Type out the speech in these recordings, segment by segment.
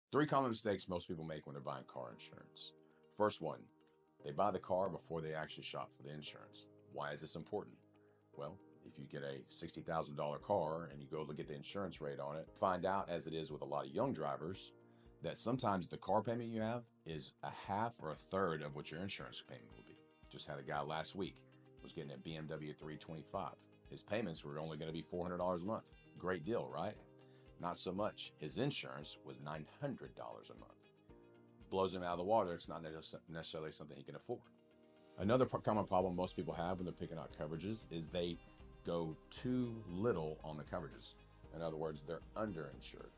Three common mistakes most people make when they're buying car insurance. First one, they buy the car before they actually shop for the insurance. Why is this important? Well, if you get a $60,000 car and you go to get the insurance rate on it, find out, as it is with a lot of young drivers, that sometimes the car payment you have is a half or a third of what your insurance payment will be. Just had a guy last week was getting a BMW 325. His payments were only going to be $400 a month. Great deal, right? Not so much. His insurance was $900 a month. Blows him out of the water. It's not necessarily something he can afford. Another common problem most people have when they're picking out coverages is they go too little on the coverages. In other words, they're underinsured.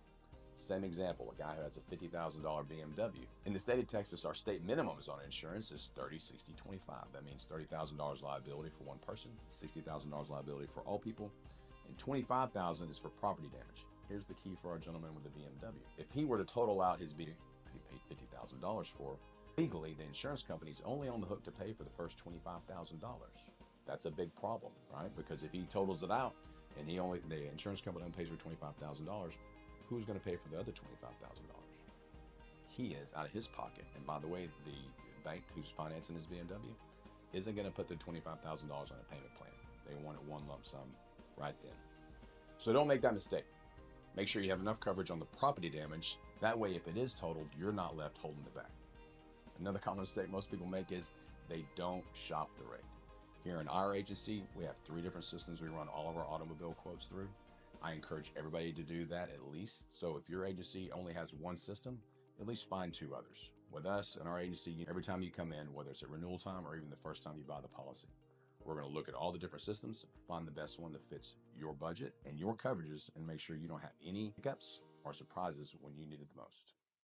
Same example, a guy who has a $50,000 BMW. In the state of Texas, our state minimums on insurance is 30, 60, 25. That means $30,000 liability for one person, $60,000 liability for all people, and $25,000 is for property damage. Here's the key for our gentleman with the BMW. If he were to total out his vehicle he paid $50,000 for, legally, the insurance company's only on the hook to pay for the first $25,000. That's a big problem, right? Because if he totals it out and the insurance company only pays for $25,000, who's going to pay for the other $25,000? He is out of his pocket. And by the way, the bank who's financing his BMW isn't going to put the $25,000 on a payment plan. They want it one lump sum right then. So don't make that mistake. Make sure you have enough coverage on the property damage. That way, if it is totaled, you're not left holding the bag. Another common mistake most people make is they don't shop the rate. Here in our agency, we have 3 different systems we run all of our automobile quotes through. I encourage everybody to do that at least. So if your agency only has one system, at least find 2 others. With us and our agency, every time you come in, whether it's at renewal time or even the first time you buy the policy, we're going to look at all the different systems, find the best one that fits your budget and your coverages, and make sure you don't have any hiccups or surprises when you need it the most.